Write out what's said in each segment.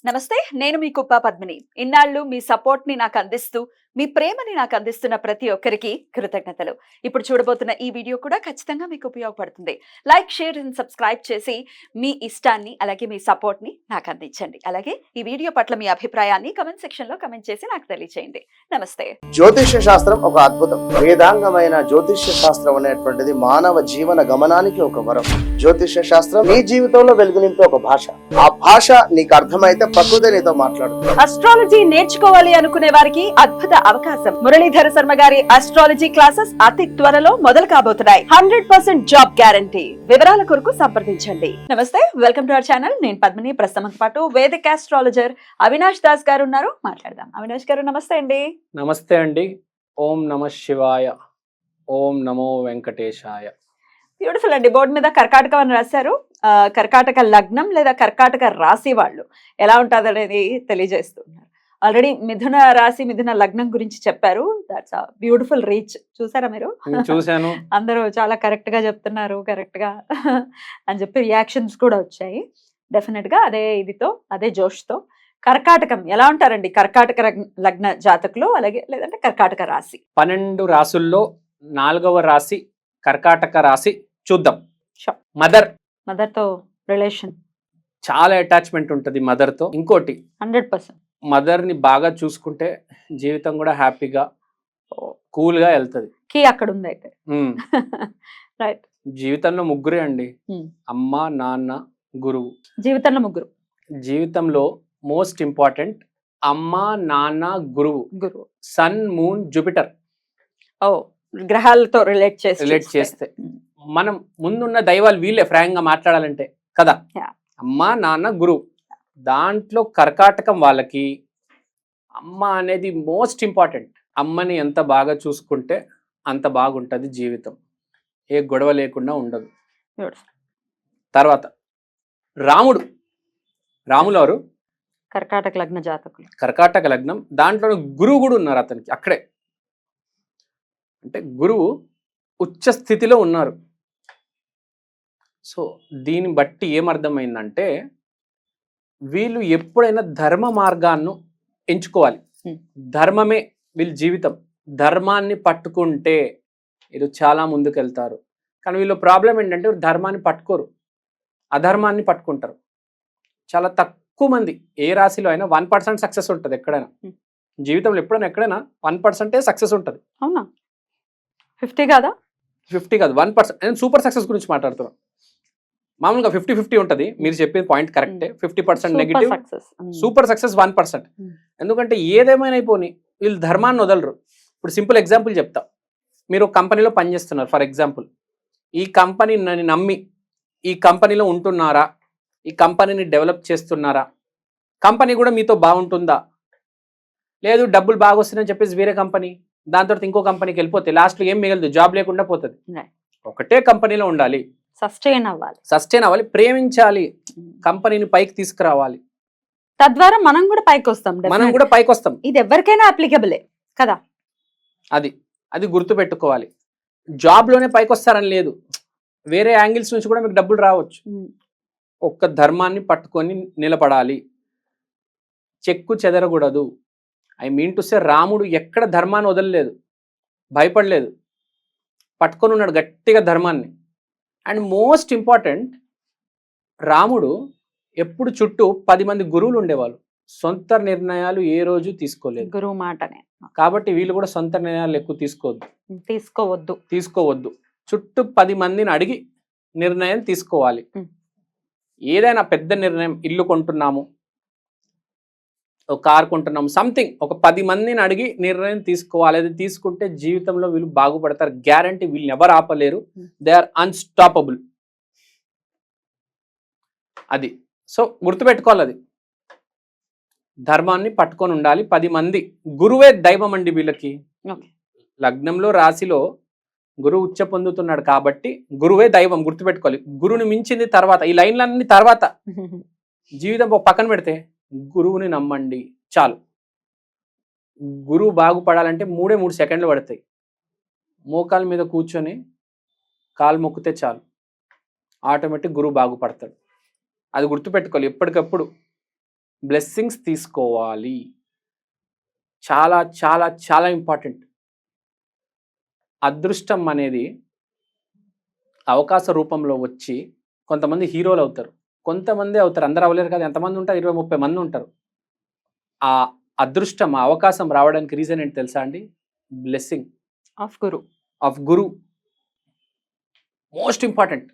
నమస్తే. నేను మీ కుప్ప పద్మిని. ఇన్నాళ్ళు మీ సపోర్ట్‌ని నాకందిస్తూ, మీ ప్రేమని నాకందిస్తున్న ప్రతి ఒక్కరికి కృతజ్ఞతలు. ఇప్పుడు చూడబోతున్న ఈ వీడియో కూడా ఖచ్చితంగా మీకు ఉపయోగపడుతుంది. లైక్, షేర్ అండ్ సబ్స్క్రైబ్ చేసి మీ ఇష్టాన్ని అలాగే మీ సపోర్ట్‌ని నాకందించండి. అలాగే ఈ వీడియో పట్ల మీ అభిప్రాయాన్ని కామెంట్ సెక్షన్‌లో కామెంట్ చేసి నాకు తెలియజేయండి. నమస్తే. జ్యోతిష్య శాస్త్రం ఒక అద్భుతం. వేదాంగమైన జ్యోతిష్య శాస్త్రం అనేటువంటిది మానవ జీవన గమనానికి ఒక వరం. జ్యోతిష్య శాస్త్రం నీ జీవితంలో వెలుగునింపే ఒక భాష. ఆ భాష నీకు అర్థమైతే ప్రకృతి నీతో మాట్లాడుతుంది. అస్ట్రాలజీ నేర్చుకోవాలి అనుకునే వారికి అద్భుత అవకాశం. మురళీధర శర్మ గారి అస్ట్రాలజీ క్లాసెస్ అతి త్వరలో మొదలు కాబోతున్నాయి. 100% జాబ్ గ్యారంటీ. వివరాల కొరకు సంప్రదించండి. నమస్తే, వెల్కమ్ టు అవర్ ఛానల్. నేను పద్మిని. ప్రస్తుతం పాటు వేదిక ఆస్ట్రాలజర్ అవినాష్ దాస్ గారు ఉన్నారు. మాట్లాడదాం. అవినాష్ గారు నమస్తే అండి. నమస్తే అండి. ఓం నమ శివాయ. ఓం నమో వెంకటేశాయ. బ్యూటిఫుల్ అండి. బోర్డు మీద కర్కాటకం అని రాశారు. కర్కాటక లగ్నం లేదా కర్కాటక రాశి వాళ్ళు ఎలా ఉంటుంది అనేది తెలియజేస్తున్నారు. ఆల్రెడీ మిథున రాశి మిథున లగ్నం గురించి చెప్పారు. That's beautiful reach. చూసారా మీరు? చూశాను. అందరూ చాలా కరెక్ట్ గా చెప్తున్నారు, కరెక్ట్ గా అని చెప్పి రియాక్షన్స్ కూడా వచ్చాయి. డెఫినెట్ గా అదే ఇదితో అదే జోష్తో కర్కాటకం ఎలా ఉంటారండి? కర్కాటక లగ్న జాతకులు అలాగే లేదంటే కర్కాటక రాశి 12 రాసుల్లో 4వ రాశి కర్కాటక రాశి. చూద్దాం. Sure. మదర్ తో రిలేషన్ చాలా అటాచ్మెంట్ ఉంటుంది మదర్ తో. ఇంకోటి 100%. మదర్ ని బాగా చూసుకుంటే జీవితం కూడా హ్యాపీగా కూల్ గా వెళ్తది. కీ అక్కడ ఉంది అయితే. రైట్. జీవితంలో ముగ్గురే అండి. అమ్మ, నాన్న, గురువు. జీవితంలో ముగ్గురు. జీవితంలో మోస్ట్ ఇంపార్టెంట్ అమ్మ, నాన్న, గురువు. Sun, moon, Jupiter. ఓ, గ్రహాలతో రిలేట్ చేస్తే మనం ముందున్న దైవాలు వీళ్ళే ఫ్రాంక్ గా మాట్లాడాలంటే కదా. Yeah. అమ్మ, నాన్న, గురువు. దాంట్లో కర్కాటకం వాళ్ళకి అమ్మ అనేది మోస్ట్ ఇంపార్టెంట్. అమ్మని ఎంత బాగా చూసుకుంటే అంత బాగుంటది జీవితం. ఏ గొడవ లేకుండా ఉండదు. తర్వాత రాములు ఎవరు? కర్కాటక లగ్న జాతకులు. కర్కాటక లగ్నం. దాంట్లో గురువు కూడా ఉన్నారు అతనికి అక్కడే. అంటే గురువు ఉచ్చ స్థితిలో ఉన్నారు. సో దీన్ని బట్టి ఏమర్థమైందంటే వీళ్ళు ఎప్పుడైనా ధర్మ మార్గాన్ని ఎంచుకోవాలి. ధర్మమే వీళ్ళ జీవితం. ధర్మాన్ని పట్టుకుంటే వీళ్ళు చాలా ముందుకెళ్తారు. కానీ వీళ్ళ ప్రాబ్లం ఏంటంటే ధర్మాన్ని పట్టుకోరు, అధర్మాన్ని పట్టుకుంటారు. చాలా తక్కువ మంది ఏ రాశిలో అయినా 1% సక్సెస్ ఉంటుంది. ఎక్కడైనా జీవితంలో ఎక్కడైనా 1% సక్సెస్ ఉంటుంది. అవునా? 50 కాదా? 50 కాదు, 1%. నేను సూపర్ సక్సెస్ గురించి మాట్లాడుతున్నాను. మామూలుగా 50-50 ఉంటుంది. మీరు చెప్పేది పాయింట్ కరెక్టే. 50% నెగిటివ్, సూపర్ సక్సెస్ 1%. ఎందుకంటే ఏదేమైనా అయిపోయి వీళ్ళు ధర్మాన్ని వదలరు. ఇప్పుడు సింపుల్ ఎగ్జాంపుల్ చెప్తా. మీరు ఒక కంపెనీలో పనిచేస్తున్నారు. ఫర్ ఎగ్జాంపుల్, ఈ కంపెనీని నమ్మి ఈ కంపెనీలో ఉంటున్నారా? ఈ కంపెనీని డెవలప్ చేస్తున్నారా? కంపెనీ కూడా మీతో బాగుంటుందా? లేదు డబ్బులు బాగా వస్తున్నాయని చెప్పేసి వేరే కంపెనీ, దాని తర్వాత ఇంకో కంపెనీకి వెళ్ళిపోతే లాస్ట్లో ఏం మిగలదు, జాబ్ లేకుండా పోతుంది. ఒకటే కంపెనీలో ఉండాలి, సస్టైన్ అవ్వాలి, ప్రేమించాలి, కంపెనీని పైకి తీసుకురావాలి. తద్వారా మనం కూడా పైకి వస్తాం. ఇది ఎవరికైనా అప్లికబులే కదా. అది గుర్తు పెట్టుకోవాలి. జాబ్ లోనే పైకి వస్తారని లేదు, వేరే యాంగిల్స్ నుంచి కూడా మీకు డబ్బులు రావచ్చు. ఒక్క ధర్మాన్ని పట్టుకొని నిలబడాలి. చెక్కు చెదరకూడదు. ఐ మీన్ టు సే రాముడు ఎక్కడ ధర్మాన్ని వదలలేదు, భయపడలేదు, పట్టుకొని ఉన్నాడు గట్టిగా ధర్మాన్ని. అండ్ మోస్ట్ ఇంపార్టెంట్, రాముడు ఎప్పుడు చుట్టూ 10 మంది గురువులు ఉండేవాళ్ళు. సొంత నిర్ణయాలు ఏ రోజు తీసుకోలేదు, గురువు మాటనే. కాబట్టి వీళ్ళు కూడా సొంత నిర్ణయాలు ఎక్కువ తీసుకోవద్దు. చుట్టూ 10 మందిని అడిగి నిర్ణయం తీసుకోవాలి. ఏదైనా పెద్ద నిర్ణయం, ఇల్లు కొంటున్నాము, ఒక కార్ కొంటున్నాము, సంథింగ్, ఒక 10 మందిని అడిగి నిర్ణయం తీసుకోవాలి. అది తీసుకుంటే జీవితంలో వీళ్ళు బాగుపడతారు. గ్యారంటీ. వీళ్ళని ఎవరు ఆపలేరు. They are unstoppable. అది సో గుర్తుపెట్టుకోవాలి. అది ధర్మాన్ని పట్టుకొని ఉండాలి. 10 మంది. గురువే దైవం అండి వీళ్ళకి. లగ్నంలో రాశిలో గురువు ఉచ్చ పొందుతున్నాడు కాబట్టి గురువే దైవం. గుర్తుపెట్టుకోవాలి. గురువుని మించింది తర్వాత. ఈ లైన్లన్నీ తర్వాత. జీవితం ఒక పక్కన పెడితే గురువుని నమ్మండి చాలు. గురువు బాగుపడాలంటే 3 సెకండ్లు పడతాయి. మోకాల మీద కూర్చొని కాలు మొక్కితే చాలు, ఆటోమేటిక్ గురువు బాగుపడతాడు. అది గుర్తుపెట్టుకోవాలి ఎప్పటికప్పుడు. బ్లెస్సింగ్స్ తీసుకోవాలి. చాలా చాలా చాలా ఇంపార్టెంట్. అదృష్టం అనేది అవకాశ రూపంలో వచ్చి కొంతమంది హీరోలు అవుతారు, కొంతమంది అవుతారు, అందరూ అవ్వలేరు కదా. ఎంతమంది ఉంటారు? 20-30 మంది ఉంటారు. ఆ అదృష్టం, ఆ అవకాశం రావడానికి రీజన్ ఏంటి తెలుసా అండి? Blessing of Guru most important.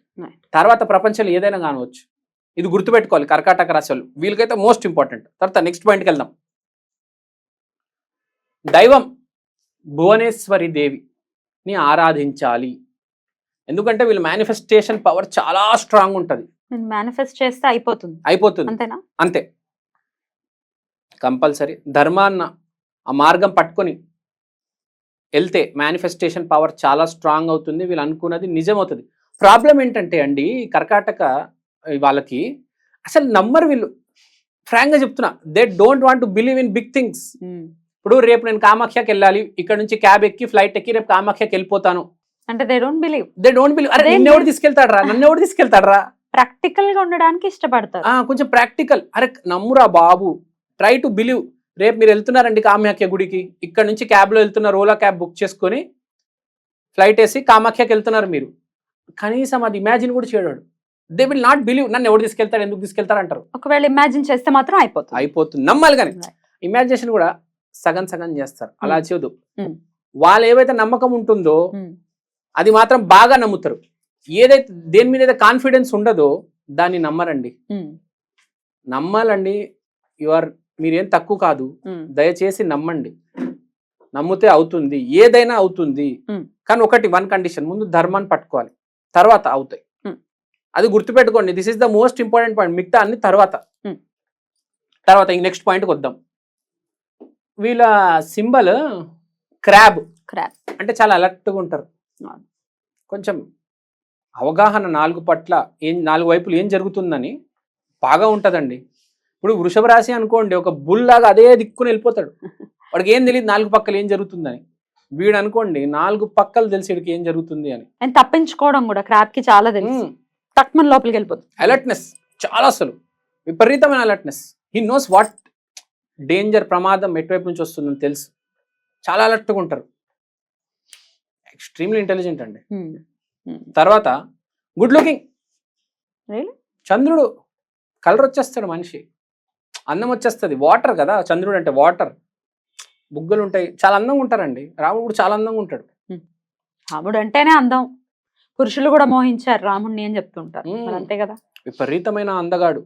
తర్వాత ప్రపంచంలో ఏదైనా కానవచ్చు, ఇది గుర్తుపెట్టుకోవాలి కర్కాటక రాశి వాళ్ళు, వీళ్ళకైతే మోస్ట్ ఇంపార్టెంట్. తర్వాత నెక్స్ట్ పాయింట్కి వెళ్దాం. దైవం భువనేశ్వరి దేవిని ఆరాధించాలి. ఎందుకంటే వీళ్ళ మేనిఫెస్టేషన్ పవర్ చాలా స్ట్రాంగ్ ఉంటుంది. మేనిఫెస్ట్ చేస్తే అయిపోతుంది. అంతేనా? అంతే, కంపల్సరీ. ధర్మాన్న ఆ మార్గం పట్టుకొని వెళ్తే మేనిఫెస్టేషన్ పవర్ చాలా స్ట్రాంగ్ అవుతుంది. వీళ్ళు అనుకున్నది నిజం అవుతుంది. ప్రాబ్లం ఏంటంటే అండి, కర్కాటక వాళ్ళకి అసలు నమ్మరు వీళ్ళు. ఫ్రాంక్గా చెప్తున్నా, they don't want to believe in big things. ఇప్పుడు రేపు నేను కామాఖ్యకి వెళ్ళాలి, ఇక్కడ నుంచి క్యాబ్ ఎక్కి ఫ్లైట్ ఎక్కి రేపు కామాఖ్యకి వెళ్ళిపోతాను అంటే దే డోంట్ బిలీవ్. అరే నిన్నెవడు తీసుకెళ్తాడరా, నన్నెవడు తీసుకెళ్తాడరా? ప్రాక్టికల్ గా ఉండడానికి ఇష్టపడతారు. కొంచెం ప్రాక్టికల్. అరే నమ్మురా బాబు, ట్రై టు బిలీవ్. రేపు మీరు వెళ్తున్నారండి కామాఖ్య గుడికి, ఇక్కడ నుంచి క్యాబ్లో వెళ్తున్నారు, ఓలా క్యాబ్ బుక్ చేసుకొని ఫ్లైట్ వేసి కామాఖ్యకి వెళ్తున్నారు మీరు. కనీసం అది ఇమాజిన్ కూడా చేయడాడు. They will not believe. నన్ను ఎవడు తీసుకెళ్తాడు, ఎందుకు తీసుకెళ్తారు అంటారు. ఒకవేళ ఇమాజిన్ చేస్తే మాత్రం అయిపోతుంది. నమ్మాలి. కానీ ఇమాజినేషన్ కూడా సగం సగం చేస్తారు, అలా చేయదు. వాళ్ళు ఏవైతే నమ్మకం ఉంటుందో అది మాత్రం బాగా నమ్ముతారు. ఏదైతే దేని మీద అయితే కాన్ఫిడెన్స్ ఉండదో దాన్ని నమ్మరండి. నమ్మాలండి. మీరేం తక్కువ కాదు, దయచేసి నమ్మండి. నమ్మితే అవుతుంది, ఏదైనా అవుతుంది. కానీ వన్ కండిషన్, ముందు ధర్మాన్ని పట్టుకోవాలి, తర్వాత అవుతాయి. అది గుర్తుపెట్టుకోండి. This is the most important point. మిగతా అన్ని తర్వాత ఇంక నెక్స్ట్ పాయింట్కి వద్దాం. వీళ్ళ సింబల్ క్రాబ్ అంటే చాలా అలర్ట్గా ఉంటారు. కొంచెం అవగాహన నాలుగు వైపులు ఏం జరుగుతుందని బాగా ఉంటుందండి. ఇప్పుడు వృషభ రాశి అనుకోండి, ఒక బుల్లాగా అదే దిక్కుని వెళ్ళిపోతాడు. వాడికి ఏం తెలియదు నాలుగు పక్కలు ఏం జరుగుతుందని. వీడు అనుకోండి నాలుగు పక్కలు తెలిసి వీడికి ఏం జరుగుతుంది అని. తప్పించుకోవడం కూడా క్రాబ్ కి చాలా తెలుసు. తక్కువ లోపలికి వెళ్ళిపోతుంది. అలర్ట్నెస్ చాలా, అసలు విపరీతమైన alertness. He knows what danger, ప్రమాదం ఎటువైపు నుంచి వస్తుందని తెలుసు. చాలా అలర్ట్గా ఉంటారు. ఎక్స్ట్రీమ్లీ ఇంటెలిజెంట్ అండి. తర్వాత గుడ్ లుకింగ్. చంద్రుడు కలర్ వచ్చేస్తాడు, మనిషి అందం వచ్చేస్తుంది. వాటర్ కదా చంద్రుడు అంటే, వాటర్, బుగ్గలు ఉంటాయి, చాలా అందంగా ఉంటారండి. రాముడు కూడా చాలా అందంగా ఉంటాడు. రాముడు అంటేనే అందం. పురుషులు కూడా మోహించారు రాముడిని అని చెప్తుంటారు. అంతే కదా, విపరీతమైన అందగాడు.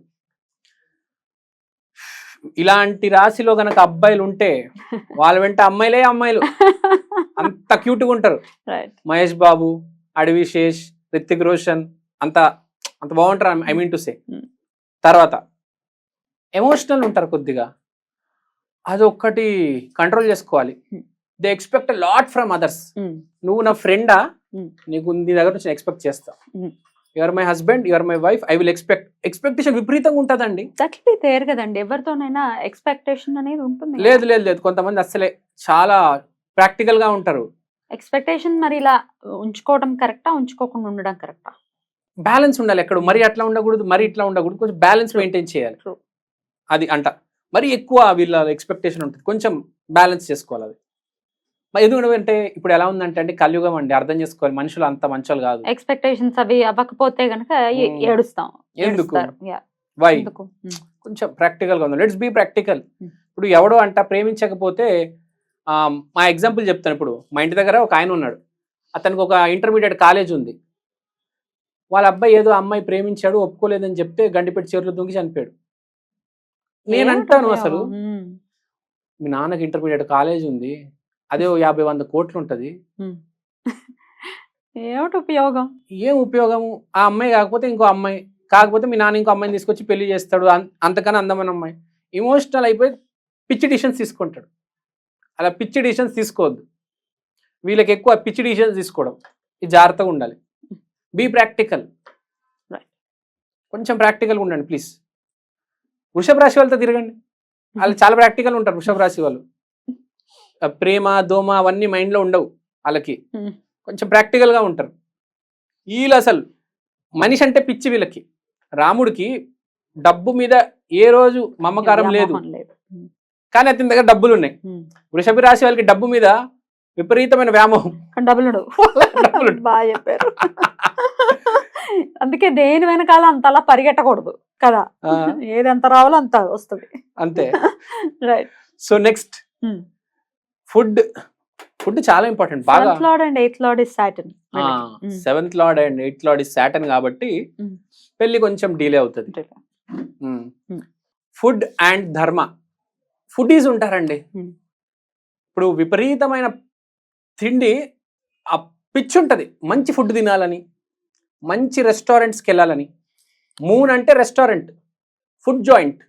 ఇలాంటి రాశిలో గనక అబ్బాయిలు ఉంటే వాళ్ళ వెంట అమ్మాయిలు అంత క్యూట్గా ఉంటారు. మహేష్ బాబు, అడవి శేష్, రితిక్ రోషన్ అంత బాగుంటారు. I mean to say. తర్వాత ఎమోషనల్ ఉంటారు కొద్దిగా, అదొక్కటి కంట్రోల్ చేసుకోవాలి. They expect lot from others. నువ్వు నా ఫ్రెండా, నీకు నీ దగ్గర నుంచి ఎక్స్పెక్ట్ చేస్తా. Your my husband, your my wife, I will expectation విపరీతంగా ఉంటుందండి. కదండి, ఎవరితోనైనా ఎక్స్పెక్టేషన్ అనేది ఉంటుంది. లేదు, కొంతమంది అసలే చాలా ప్రాక్టికల్ గా ఉంటారు. ఎక్స్పెక్టేషన్ మరి ఇలా ఉంచుకోవడం కరెక్టా, ఉంచుకోకుండా ఉండడం కరెక్టా? బ్యాలెన్స్ ఉండాలి. ఎక్కడ మరి అట్లా ఉండకూడదు, మరి ఇట్లా ఉండకూడదు. కొంచెం బ్యాలెన్స్ మెయింటైన్ చేయాలి. అది మరి ఎక్కువ వీళ్ళ ఎక్స్పెక్టేషన్ ఉంటుంది, కొంచెం బ్యాలెన్స్ చేసుకోవాలి. అది ఎందుకంటే ఇప్పుడు ఎలా ఉందంటే అండి, కలియుగం అండి, అర్థం చేసుకోవాలి. మనుషులు అంత మంచోళ్ళు కాదు. ఎక్స్పెక్టేషన్స్ అవి అవ్వకపోతే గనక ఏడుస్తాం. ఎందుకు? వై? కొంచెం ప్రాక్టికల్ గా ఉంది. Let's be practical. ఇప్పుడు ఎవడో ప్రేమించకపోతే, మా ఎగ్జాంపుల్ చెప్తాను. ఇప్పుడు మా ఇంటి దగ్గర ఒక ఆయన ఉన్నాడు. అతనికి ఒక ఇంటర్మీడియట్ కాలేజ్ ఉంది. వాళ్ళ అబ్బాయి ఏదో అమ్మాయి ప్రేమించాడు, ఒప్పుకోలేదని చెప్తే గండిపెట్టి చెరువులో దూకి చనిపోయాడు. నేను అంటాను, అసలు మీ నాన్నకి ఇంటర్మీడియట్ కాలేజ్ ఉంది, అదే 50-100 కోట్లు ఉంటది, ఏమిటి ఉపయోగం? ఏం ఉపయోగము? ఆ అమ్మాయి కాకపోతే ఇంకో అమ్మాయి, కాకపోతే మీ నాన్న ఇంకో అమ్మాయిని తీసుకొచ్చి పెళ్లి చేస్తాడు, అంతకన్నా అందమైన అమ్మాయి. ఎమోషనల్ అయిపోయి పిచ్చి డిసిషన్స్ తీసుకుంటాడు. అలా పిచ్చి డిసిషన్స్ తీసుకోవద్దు. వీళ్ళకి ఎక్కువ పిచ్చి డిసిషన్స్ తీసుకోవడం. ఇది జాగ్రత్తగా ఉండాలి. Be practical. కొంచెం ప్రాక్టికల్గా ఉండండి ప్లీజ్. వృషభ రాశి వాళ్ళతో తిరగండి, వాళ్ళు చాలా ప్రాక్టికల్ ఉంటారు. వృషభ రాశి వాళ్ళు ప్రేమ, దోమ అవన్నీ మైండ్లో ఉండవు. వాళ్ళకి కొంచెం ప్రాక్టికల్గా ఉంటారు. వీళ్ళు అసలు మనిషి అంటే పిచ్చి వీళ్ళకి. రాముడికి డబ్బు మీద ఏ రోజు మమకారం లేదు, వ్యామోహం లేదు. కానీ అతని దగ్గర డబ్బులు ఉన్నాయి. వృషభ రాశి వాళ్ళకి డబ్బు మీద విపరీతమైన వ్యామోహం. కానీ డబ్బులు ఉండవు. డబ్బులు ఉండవు. బాగా చెప్పారు. అందుకే దేని వెనకాల అంతలా పరిగెట్టకూడదు కదా, ఏది ఎంత రావాలో అంత వస్తుంది అంతే. Right. So next food. Food చాలా ఇంపార్టెంట్. బాగా 7th Lord and 8th Lord is Saturn. 7th Lord and 8th Lord is Saturn కాబట్టి పెళ్లి కొంచెం డిలే అవుతుంది. ఫుడ్ అండ్ ధర్మ. ఫుడీస్ ఉంటారండి. ఇప్పుడు విపరీతమైన తిండి ఆ పిచ్చి ఉంటుంది, మంచి ఫుడ్ తినాలని, మంచి రెస్టారెంట్స్కి వెళ్ళాలని. మూన్ అంటే రెస్టారెంట్, ఫుడ్ జాయింట్.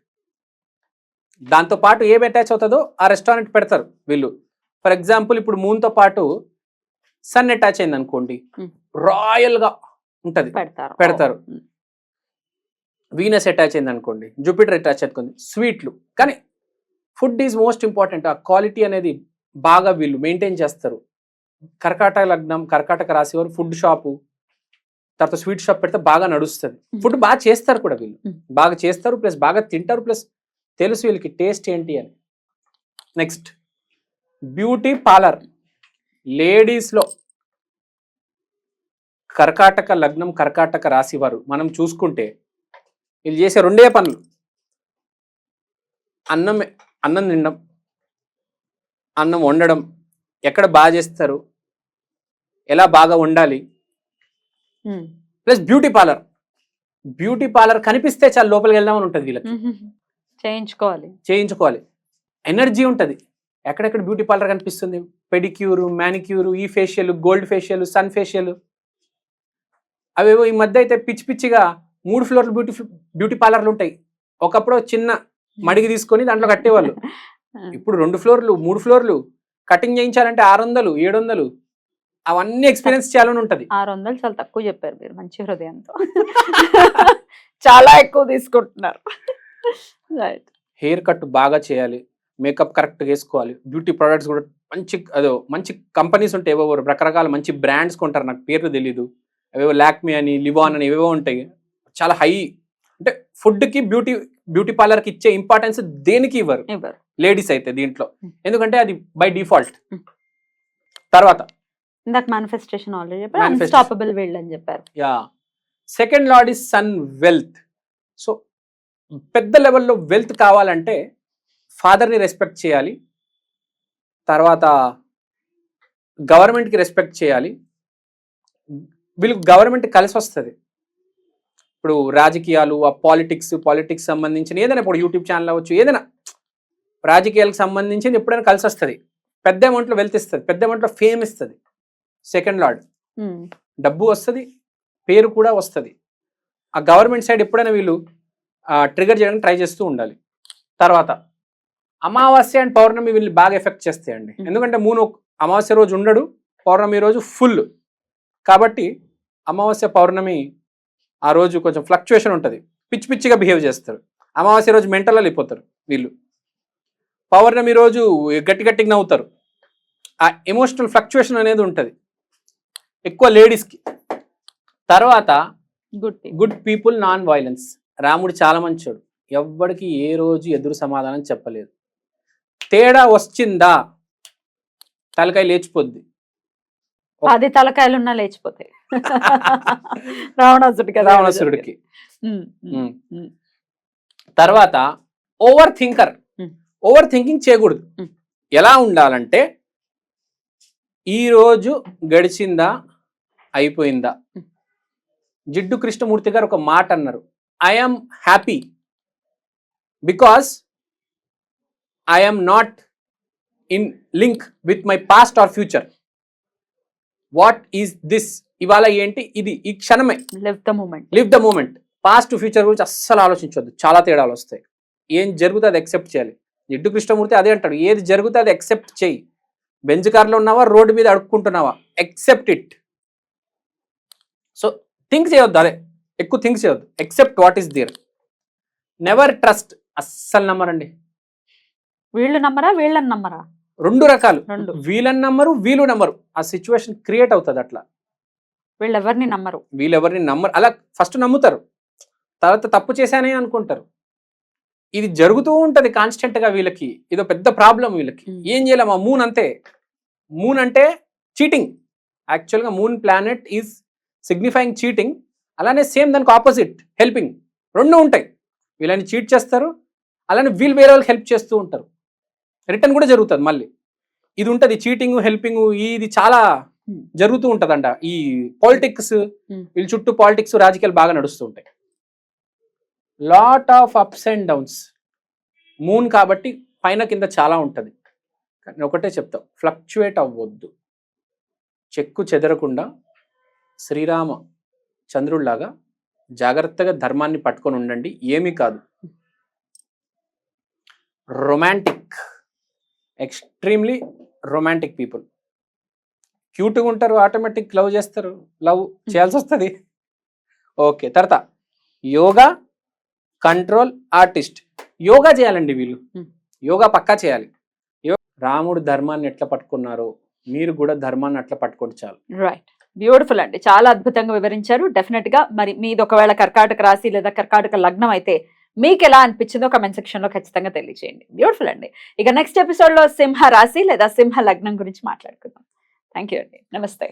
దాంతోపాటు ఏం అటాచ్ అవుతుందో ఆ రెస్టారెంట్ పెడతారు వీళ్ళు. ఫర్ ఎగ్జాంపుల్ ఇప్పుడు మూన్తో పాటు సన్ అటాచ్ అయింది అనుకోండి, రాయల్గా ఉంటుంది, పెడతారు. వీనస్ అటాచ్ అయింది అనుకోండి, జూపిటర్ అటాచ్ అనుకోండి, స్వీట్లు. కానీ ఫుడ్ ఈజ్ మోస్ట్ ఇంపార్టెంట్. ఆ క్వాలిటీ అనేది బాగా వీళ్ళు మెయింటైన్ చేస్తారు. కర్కాటక లగ్నం, కర్కాటక రాశి వారు ఫుడ్ షాపు, తర్వాత స్వీట్ షాప్ పెడితే బాగా నడుస్తుంది. ఫుడ్ బాగా చేస్తారు కూడా వీళ్ళు, బాగా చేస్తారు, ప్లస్ బాగా తింటారు, ప్లస్ తెలుసు వీళ్ళకి టేస్ట్ ఏంటి అని. Next beauty parlour. లేడీస్లో కర్కాటక లగ్నం, కర్కాటక రాశి వారు మనం చూసుకుంటే వీళ్ళు చేసే రెండే పనులు: అన్నం తినడం, అన్నం వండడం. ఎక్కడ బాగా చేస్తారు, ఎలా బాగా వండాలి, plus beauty parlour. Beauty parlour కనిపిస్తే చాలా లోపలికి వెళ్దామని ఉంటుంది వీళ్ళకి. చేయించుకోవాలి, ఎనర్జీ ఉంటుంది. ఎక్కడెక్కడ బ్యూటీ పార్లర్ కనిపిస్తుంది, పెడిక్యూరు, మ్యానిక్యూరు, ఈ facial, gold facial, sun facial. అవేవో ఈ మధ్య అయితే పిచ్చి పిచ్చిగా 3 ఫ్లోర్లు బ్యూటీ పార్లర్లు ఉంటాయి. ఒకప్పుడు చిన్న మడిగి తీసుకొని దాంట్లో కట్టేవాళ్ళు. ఇప్పుడు 2 ఫ్లోర్లు, 3 ఫ్లోర్లు కటింగ్ చేయించాలంటే 600, 700. అవన్నీ ఎక్స్పీరియన్స్ చేయాలని ఉంటది. 600 చాలా తక్కువ చెప్పారు మీరు, మంచి హృదయంతో. చాలా ఎక్కువ తీసుకుంటున్నారు. రైట్. హెయిర్ కట్ బాగా చేయాలి, మేకప్ కరెక్ట్ వేసుకోవాలి. బ్యూటీ ప్రొడక్ట్స్ కూడా మంచి కంపెనీస్ ఉంటాయి, ఏవో రకరకాల మంచి బ్రాండ్స్ కొంటారు, నాకు పేర్లు తెలీదు. అవేవో లాక్మీ అని, లివాన్ అని ఏవేవో ఉంటాయి. చాలా హై. అంటే ఫుడ్కి బ్యూటీ పార్లర్కి ఇచ్చే ఇంపార్టెన్స్ దేనికి ఇవ్వరు లేడీస్ అయితే దీంట్లో, ఎందుకంటే అది బై డిఫాల్ట్. తర్వాత ఇందాక మేనిఫెస్టేషన్ ఆల్రెడీ చెప్పారు, అన్స్టాపబుల్ విల్ అని చెప్పారు. Yeah. Second lord is sun, wealth. So పెద్ద లెవెల్లో వెల్త్ కావాలంటే ఫాదర్ని రెస్పెక్ట్ చేయాలి, తర్వాత గవర్నమెంట్కి రెస్పెక్ట్ చేయాలి. వీళ్ళకి గవర్నమెంట్ కలిసి వస్తుంది. ఇప్పుడు రాజకీయాలు, ఆ పాలిటిక్స్ సంబంధించిన ఏదైనా, ఇప్పుడు యూట్యూబ్ ఛానల్ అవ్వచ్చు, ఏదైనా రాజకీయాలకు సంబంధించింది ఎప్పుడైనా కలిసి వస్తుంది. పెద్ద అమౌంట్లో వెల్త్ ఇస్తుంది, పెద్ద అమౌంట్లో ఫేమ్ ఇస్తుంది. సెకండ్ లార్డ్ డబ్బు వస్తుంది, పేరు కూడా వస్తుంది. ఆ గవర్నమెంట్ సైడ్ ఎప్పుడైనా వీళ్ళు ట్రిగర్ చేయడానికి ట్రై చేస్తూ ఉండాలి. తర్వాత అమావాస్య అండ్ పౌర్ణమి వీళ్ళు బాగా ఎఫెక్ట్ చేస్తాయండి. ఎందుకంటే మూను అమావాస్య రోజు ఉండడు, పౌర్ణమి రోజు ఫుల్. కాబట్టి అమావాస్య పౌర్ణమి ఆ రోజు కొంచెం ఫ్లక్చుయేషన్ ఉంటుంది, పిచ్చి పిచ్చిగా బిహేవ్ చేస్తారు. అమావాస్య రోజు మెంటల్లో వెళ్ళిపోతారు వీళ్ళు, పౌర్ణమి రోజు గట్టిగా నవ్వుతారు. ఆ ఎమోషనల్ ఫ్లక్చుయేషన్ అనేది ఉంటుంది ఎక్కువ లేడీస్కి. తర్వాత గుడ్ పీపుల్, నాన్ వైలెన్స్. రాముడు చాలా మంచోడు, ఎవ్వడికి ఏ రోజు ఎదురు సమాధానం చెప్పలేదు. తేడా వచ్చిందా తలకాయ లేచిపోద్ది. 10 తలకాయలున్నా లేచిపోతాయి రావణాసుడికి. తర్వాత ఓవర్ థింకింగ్ చేయకూడదు. ఎలా ఉండాలంటే ఈ రోజు గడిచిందా అయిపోయిందా. జిడ్డు కృష్ణమూర్తి గారు ఒక మాట అన్నారు, I'm happy because I'm not in link with my past or future. What is this? ఇవాళ ఏంటి, ఇది ఈ క్షణమే. Live the moment. Past future గురించి అస్సలు ఆలోచించవద్దు, చాలా తేడాలు వస్తాయి. ఏం జరుగుతుంది అది యాక్సెప్ట్ చేయాలి. జిడ్డు కృష్ణమూర్తి అదే అంటాడు, ఏది జరుగుతుంది అది యాక్సెప్ట్ చేయి. బెంచ్ కార్లో ఉన్నావా, రోడ్డు మీద అడుక్కుంటున్నావా, యాక్సెప్ట్ ఇట్. సో థింక్ చేయొద్దు, అదే ఎక్కువ థింక్ చేయొద్దు. Accept what is there. Never trust. అస్సలు నమ్మరండి. వీళ్ళు నమ్మరా, వీళ్ళని నమ్మరా? 2 రకాలు. వీళ్ళని నమ్మరు, వీళ్ళు నమ్మరు. ఆ సిచ్యువేషన్ క్రియేట్ అవుతుంది అట్లా. వీళ్ళెవరిని నమ్మరు. అలా ఫస్ట్ నమ్ముతారు, తర్వాత తప్పు చేశానే అనుకుంటారు. ఇది జరుగుతూ ఉంటది కాన్స్టెంట్ గా వీళ్ళకి. ఇదో పెద్ద ప్రాబ్లం వీళ్ళకి. ఏం చేయలేమా? మూన్ అంతే. మూన్ అంటే చీటింగ్. యాక్చువల్గా moon planet is signifying cheating. అలానే సేమ్ దానికి ఆపోజిట్ హెల్పింగ్. రెండు ఉంటాయి. వీళ్ళని చీట్ చేస్తారు, అలానే వీళ్ళు వేరే వాళ్ళకి హెల్ప్ చేస్తూ ఉంటారు. రిటర్న్ కూడా జరుగుతుంది మళ్ళీ. ఇది ఉంటుంది చీటింగ్, హెల్పింగ్. ఇది చాలా జరుగుతూ ఉంటదంట. ఈ పాలిటిక్స్, వీళ్ళ చుట్టూ పాలిటిక్స్, రాజకీయాలు బాగా నడుస్తూ ఉంటాయి. Lot of ups and downs. Moon కాబట్టి పైన కింద చాలా ఉంటుంది. కానీ ఒకటే చెప్తాం, ఫ్లక్చువేట్ అవ్వద్దు. చెక్కు చెదరకుండా శ్రీరామ చంద్రుడిలాగా జాగ్రత్తగా ధర్మాన్ని పట్టుకొని ఉండండి. ఏమీ కాదు. Romantic, extremely romantic people. క్యూట్గా ఉంటారు, ఆటోమేటిక్ లవ్ చేస్తారు, లవ్ చేయాల్సి వస్తుంది. ఓకే, తర్వాత యోగా, కంట్రోల్, ఆర్టిస్ట్. యోగా చేయాలండి వీళ్ళు. యోగా పక్కా చేయాలి. రాముడు ధర్మాన్ని ఎట్లా పట్టుకున్నారో మీరు కూడా ధర్మాన్ని అట్లా పట్టుకోండి చాలు. రైట్, బ్యూటిఫుల్ అండి, చాలా అద్భుతంగా వివరించారు. డెఫినెట్ గా మరి మీది ఒకవేళ కర్కాటక రాశి లేదా కర్కాటక లగ్నం అయితే మీకు ఎలా అనిపించిందో కమెంట్ సెక్షన్ లో ఖచ్చితంగా తెలియజేయండి. బ్యూటిఫుల్ అండి. ఇక నెక్స్ట్ ఎపిసోడ్ లో సింహ రాశి లేదా సింహ లగ్నం గురించి మాట్లాడుకుందాం. థ్యాంక్ యూ అండి, నమస్తే.